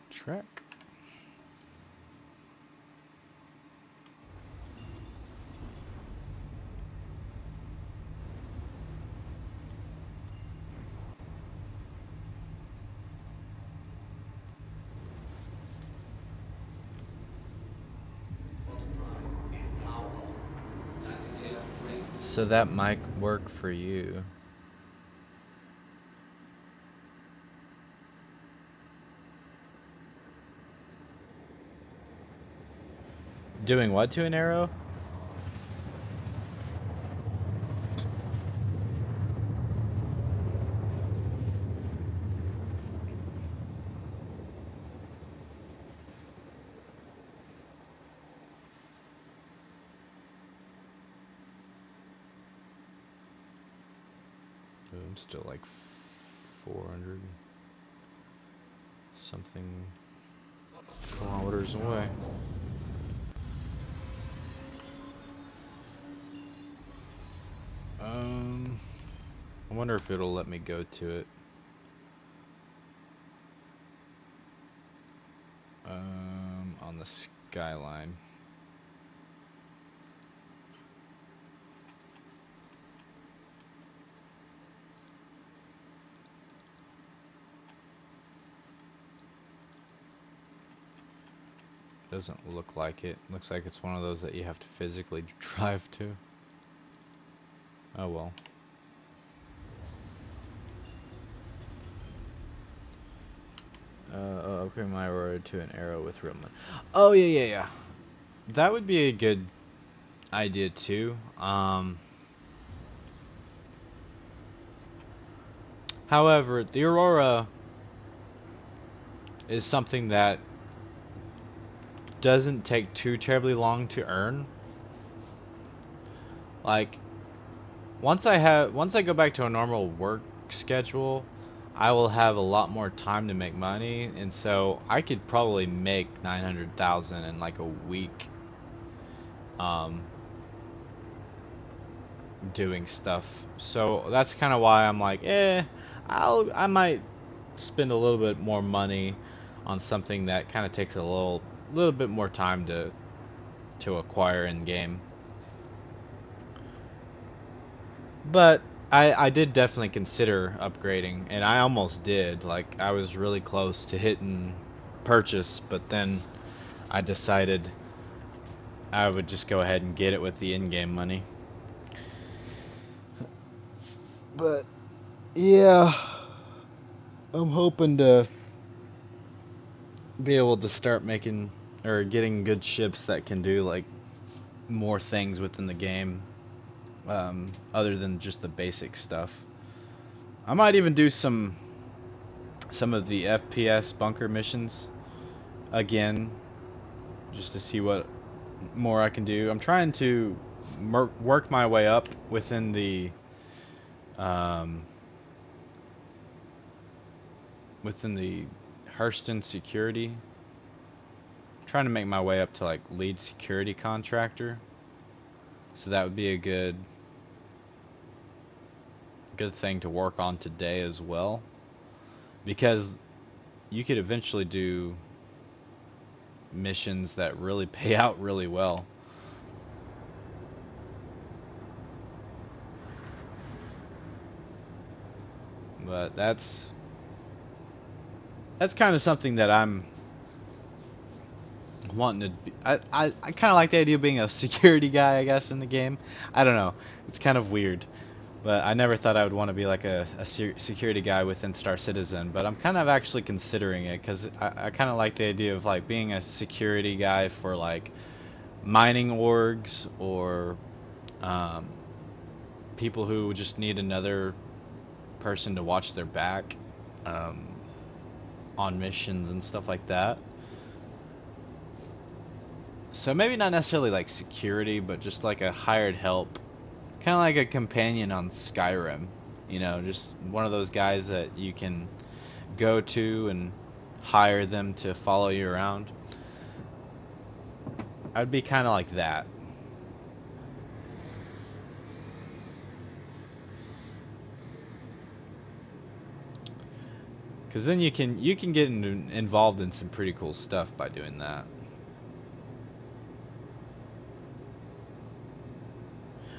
Track. So that might work for you. Doing what to an arrow? I'm still like 400 something kilometers away. I wonder if it'll let me go to it. On the skyline. Doesn't look like it. Looks like it's one of those that you have to physically drive to. Oh well. Upgrade my road to an arrow with real money. Oh yeah. That would be a good idea too. However, the Aurora is something that doesn't take too terribly long to earn. Like once I go back to a normal work schedule, I will have a lot more time to make money, and so I could probably make 900,000 in like a week doing stuff. So that's kind of why I'm like, I might spend a little bit more money on something that kind of takes a little bit more time to acquire in game. But I did definitely consider upgrading, and I almost did. Like, I was really close to hitting purchase, but then I decided I would just go ahead and get it with the in-game money. But yeah, I'm hoping to be able to start making or getting good ships that can do like more things within the game, other than just the basic stuff. I might even do some of the FPS bunker missions again, just to see what more I can do. I'm trying to work my way up within the Hurston security. I'm trying to make my way up to like lead security contractor. So that would be a good thing to work on today as well, because you could eventually do missions that really pay out really well. But that's kind of something that I'm wanting to be. I kind of like the idea of being a security guy, I guess, in the game. I don't know. It's kind of weird. But I never thought I would want to be like a security guy within Star Citizen. But I'm kind of actually considering it, because I kind of like the idea of like being a security guy for like mining orgs, or people who just need another person to watch their back on missions and stuff like that. So maybe not necessarily like security, but just like a hired help. Kind of like a companion on Skyrim, you know, just one of those guys that you can go to and hire them to follow you around. I'd be kind of like that. Because then you can get involved in some pretty cool stuff by doing that.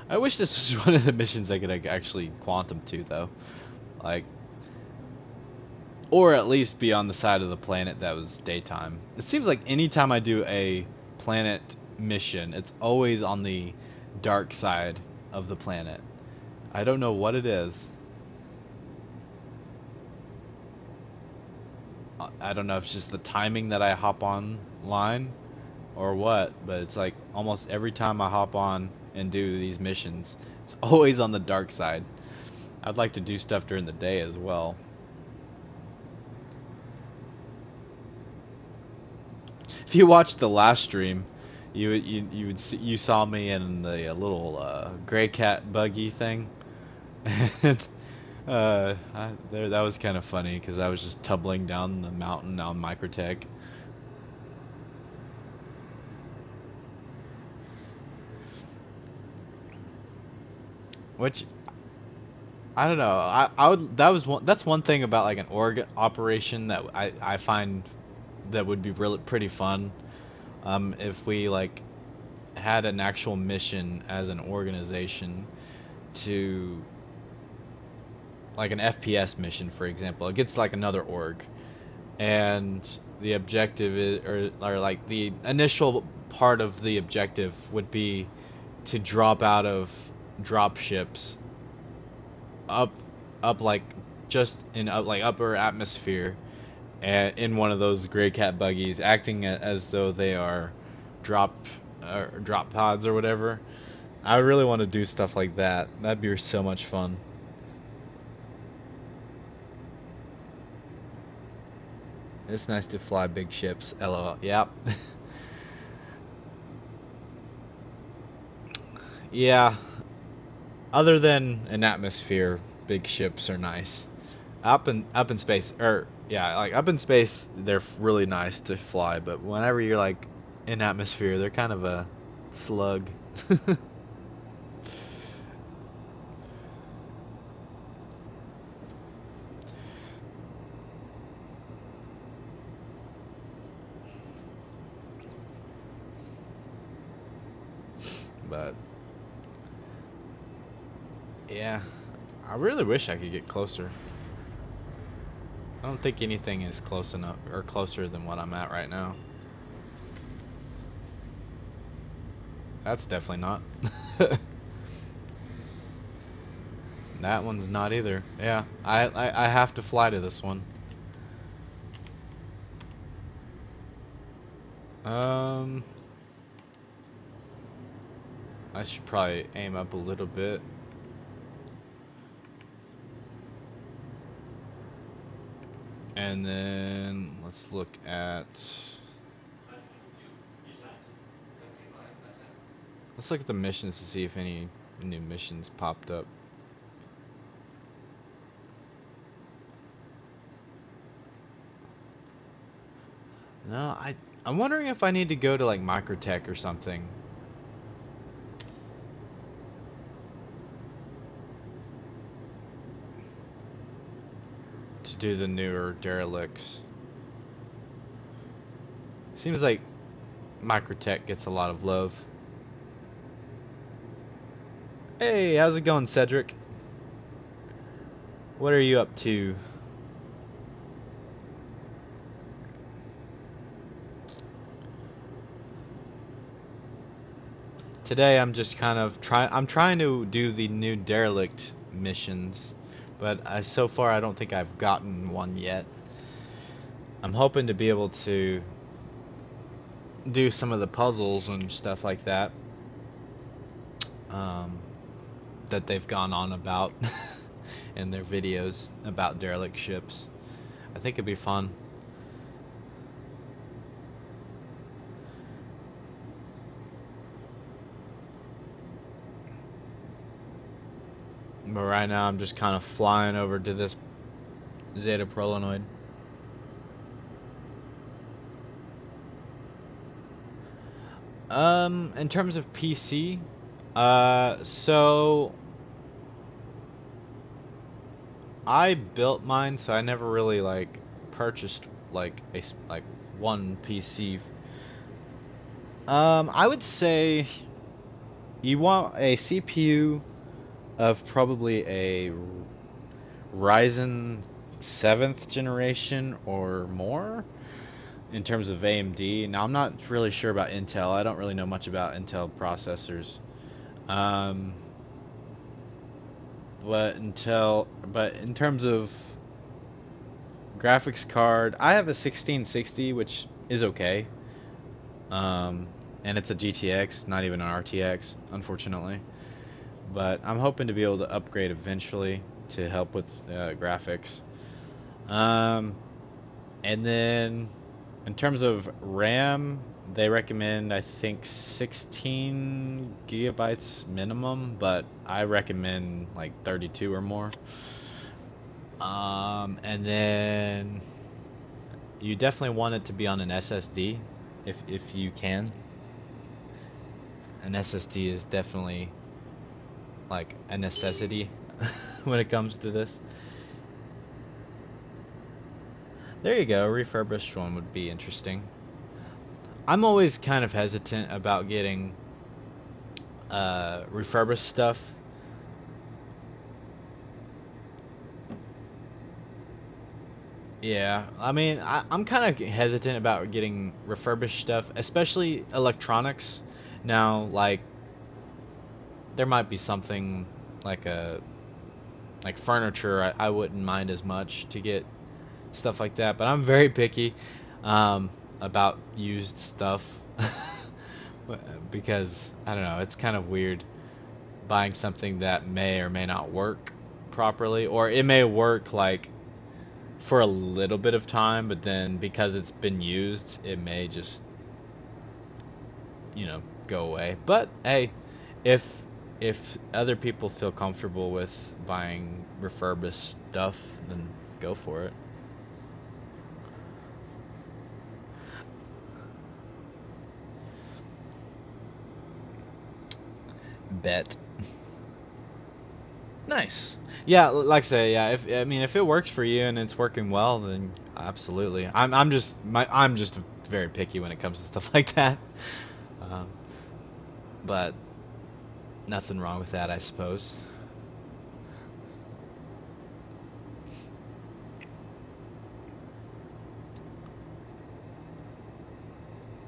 I wish this was one of the missions I could actually quantum to, though. Like, or at least be on the side of the planet that was daytime. It seems like anytime I do a planet mission, it's always on the dark side of the planet. I don't know what it is. I don't know if it's just the timing that I hop online or what, but it's like almost every time I hop on and do these missions, it's always on the dark side. I'd like to do stuff during the day as well. If you watched the last stream, you saw me in the little gray cat buggy thing. And that was kind of funny because I was just tumbling down the mountain on Microtech. Which I don't know. I would that's one thing about like an org operation that I find that would be really pretty fun. If we like had an actual mission as an organization to like an FPS mission, for example, against like another org, and the objective is, or like the initial part of the objective would be to drop out of drop ships up like just in like upper atmosphere, and in one of those gray cat buggies, acting as though they are drop pods or whatever. I really want to do stuff like that. That'd be so much fun. It's nice to fly big ships. LOL. Yep. Yeah. Other than an atmosphere, big ships are nice. Up in space, or yeah, like up in space, they're really nice to fly. But whenever you're like in atmosphere, they're kind of a slug. But yeah, I really wish I could get closer. I don't think anything is close enough or closer than what I'm at right now. That's definitely not. That one's not either. Yeah, I have to fly to this one. I should probably aim up a little bit. And then let's look at, let's look at the missions to see if any new missions popped up. No, I'm wondering if I need to go to like Microtech or something. To do the newer derelicts. Seems like Microtech gets a lot of love. Hey, how's it going, Cedric? What are you up to? Today I'm just kind of I'm trying to do the new derelict missions, but so far I don't think I've gotten one yet. I'm hoping to be able to do some of the puzzles and stuff like that that they've gone on about in their videos about derelict ships. I think it'd be fun. But right now I'm just kind of flying over to this Zeta Prolonoid. In terms of PC, so I built mine, so I never really like purchased like like one PC. I would say you want a CPU of probably a Ryzen 7th generation or more in terms of AMD. Now, I'm not really sure about Intel. I don't really know much about Intel processors. But in terms of graphics card, I have a 1660, which is okay. And it's a GTX, not even an RTX, unfortunately. But I'm hoping to be able to upgrade eventually to help with graphics. And then in terms of RAM, they recommend, I think, 16 gigabytes minimum, but I recommend like 32 or more. And then you definitely want it to be on an SSD if you can. An SSD is definitely like a necessity when it comes to this. There you go, a refurbished one would be interesting. I'm always kind of hesitant about getting refurbished stuff. Yeah, I mean, I'm kind of hesitant about getting refurbished stuff, especially electronics. Now, like, there might be something like furniture I wouldn't mind as much to get stuff like that, but I'm very picky about used stuff because I don't know, it's kind of weird buying something that may or may not work properly, or it may work like for a little bit of time, but then because it's been used, it may just, you know, go away. But hey, if other people feel comfortable with buying refurbished stuff, then go for it. Bet. Nice. Yeah, like I say, yeah. If it works for you and it's working well, then absolutely. I'm just very picky when it comes to stuff like that. But nothing wrong with that, I suppose.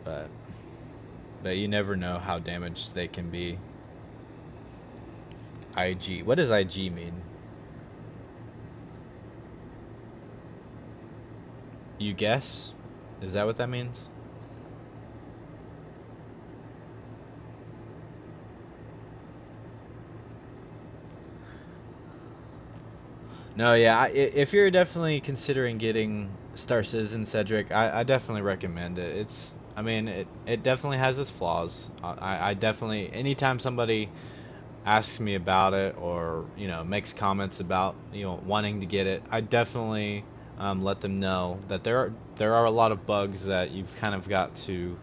But you never know how damaged they can be. IG. What does IG mean? You guess? Is that what that means? No, yeah. If you're definitely considering getting Star Citizen, Cedric, I definitely recommend it. I mean, it definitely has its flaws. I definitely, anytime somebody asks me about it, or you know, makes comments about, you know, wanting to get it, I definitely let them know that there are a lot of bugs that you've kind of got to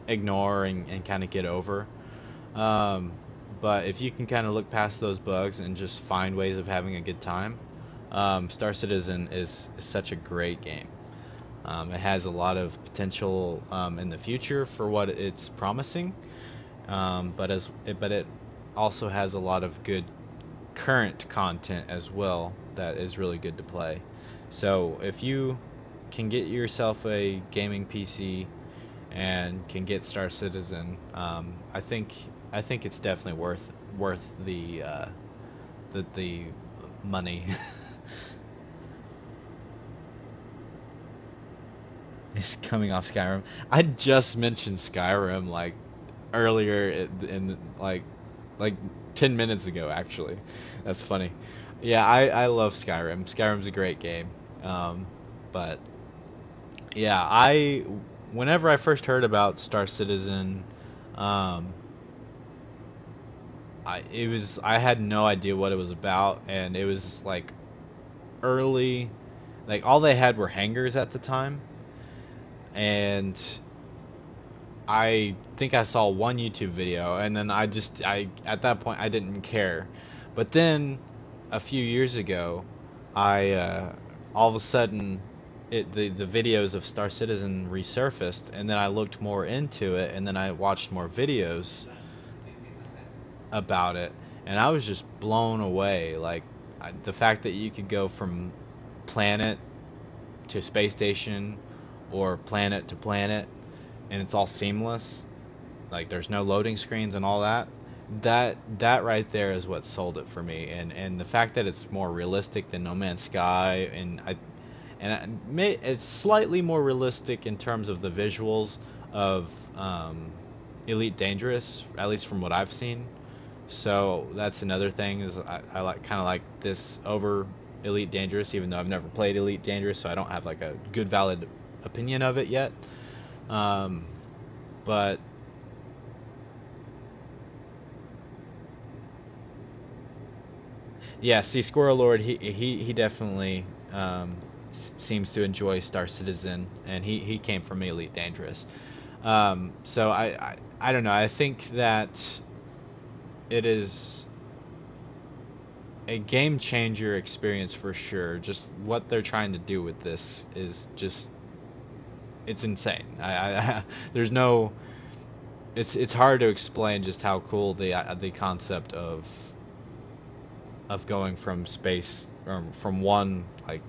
ignore and kind of get over. But if you can kind of look past those bugs and just find ways of having a good time, Star Citizen is such a great game. It has a lot of potential in the future for what it's promising, but it also has a lot of good current content as well that is really good to play. So if you can get yourself a gaming PC and can get Star Citizen, I think it's definitely worth the money. It's coming off Skyrim. I just mentioned Skyrim like earlier in like 10 minutes ago, actually. That's funny. Yeah, I love Skyrim. Skyrim's a great game. But yeah, whenever I first heard about Star Citizen, I had no idea what it was about, and it was like early, like all they had were hangars at the time, and I think I saw one YouTube video, and then I at that point I didn't care. But then a few years ago, I all of a sudden the videos of Star Citizen resurfaced, and then I looked more into it, and then I watched more videos about it, and I was just blown away. Like the fact that you could go from planet to space station or planet to planet, and it's all seamless. Like there's no loading screens and all that. That right there is what sold it for me, and the fact that it's more realistic than No Man's Sky, it's slightly more realistic in terms of the visuals of Elite Dangerous, at least from what I've seen. So that's another thing, is I like kind of like this over Elite Dangerous, even though I've never played Elite Dangerous, so I don't have like a good valid opinion of it yet. But yeah, see, Squirrel Lord, he definitely seems to enjoy Star Citizen, and he came from Elite Dangerous. So I don't know. I think that it is a game changer experience for sure. Just what they're trying to do with this is just, it's insane. There's no, it's hard to explain just how cool the concept of going from space, or from one like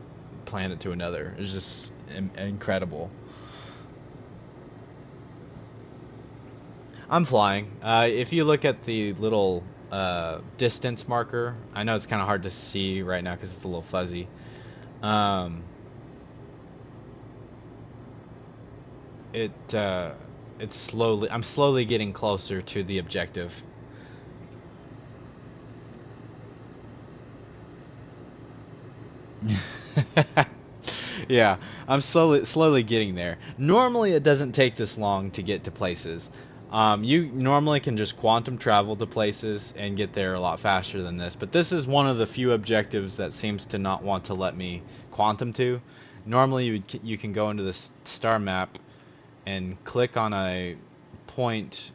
planet to another, is just incredible. I'm flying. If you look at the little distance marker, I know it's kind of hard to see right now because it's a little fuzzy. It's slowly. I'm slowly getting closer to the objective. Yeah, I'm slowly getting there. Normally, it doesn't take this long to get to places. You normally can just quantum travel to places and get there a lot faster than this, but this is one of the few objectives that seems to not want to let me quantum to. Normally, you can go into this star map and click on a point,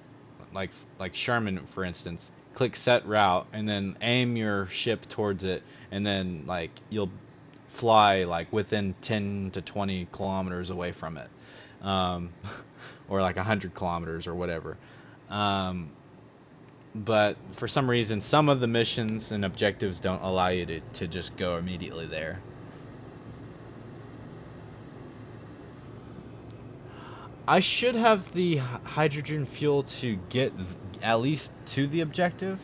like Sherman, for instance. Click set route, and then aim your ship towards it, and then like you'll fly like within 10 to 20 kilometers away from it, or like 100 kilometers or whatever. But for some reason, some of the missions and objectives don't allow you to just go immediately there. I should have the hydrogen fuel to get at least to the objective.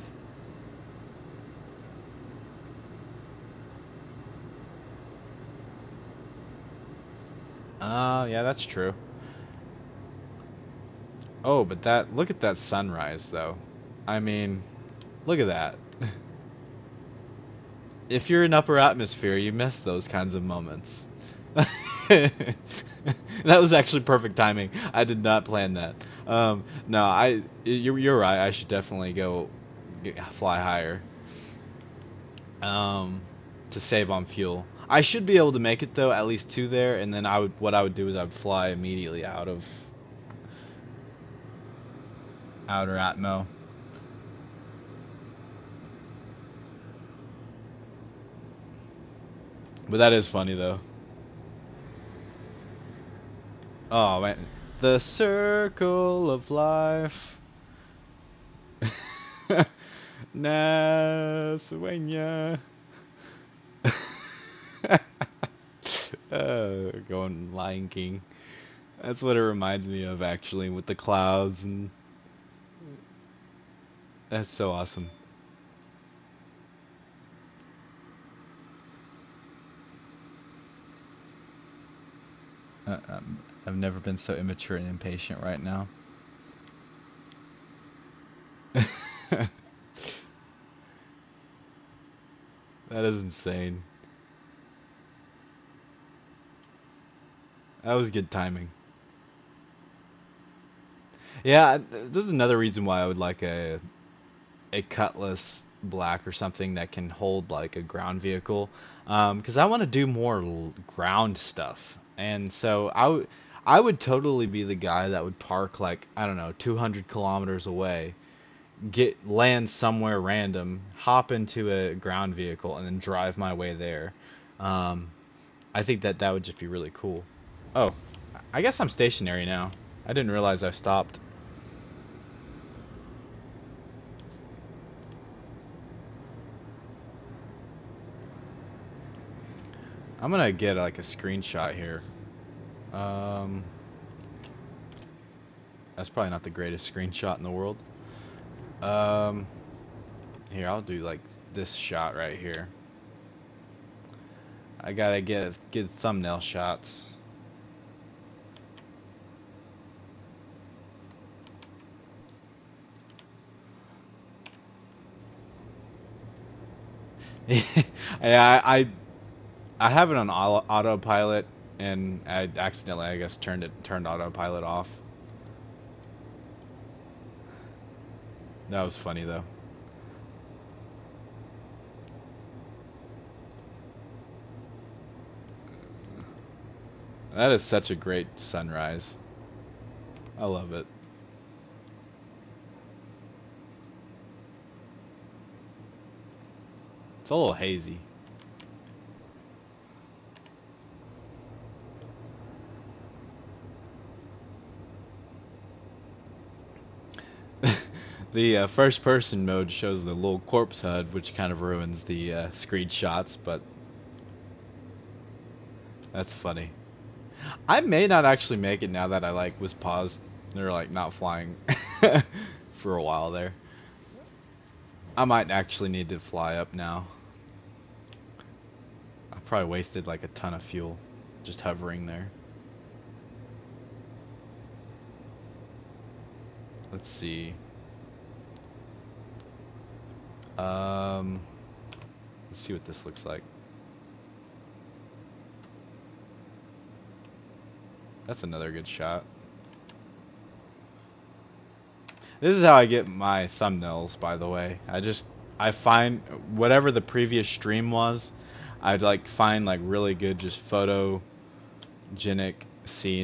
Yeah, that's true. Oh, but look at that sunrise though. I mean, look at that. If you're in upper atmosphere, you miss those kinds of moments. That was actually perfect timing. I did not plan that. No, you're right. I should definitely fly higher. To save on fuel. I should be able to make it though, at least to there, and then what I would do is I would fly immediately out of outer atmo. But that is funny though. Oh man, the circle of life. Na sueña. Going Lion King. That's what it reminds me of, actually, with the clouds, and that's so awesome. I've never been so immature and impatient right now. That is insane. That was good timing. Yeah, this is another reason why I would like a Cutlass Black or something that can hold like a ground vehicle, because I want to do more ground stuff. And so I would totally be the guy that would park like, I don't know, 200 kilometers away, land somewhere random, hop into a ground vehicle, and then drive my way there. Um, I think that would just be really cool. Oh, I guess I'm stationary now. I didn't realize I stopped. I'm gonna get like a screenshot here. That's probably not the greatest screenshot in the world. Here, I'll do like this shot right here. I gotta get good thumbnail shots. Yeah, I have it on autopilot, and I accidentally, I guess, turned autopilot off. That was funny though. That is such a great sunrise. I love it. It's a little hazy. The first person mode shows the little corpse HUD, which kind of ruins the screenshots, but that's funny. I may not actually make it now that I like was paused. They're like not flying for a while there. I might actually need to fly up now. I probably wasted like a ton of fuel just hovering there. Let's see. Let's see what this looks like. That's another good shot. This is how I get my thumbnails, by the way. I find whatever the previous stream was, I'd like find like really good just photogenic scenes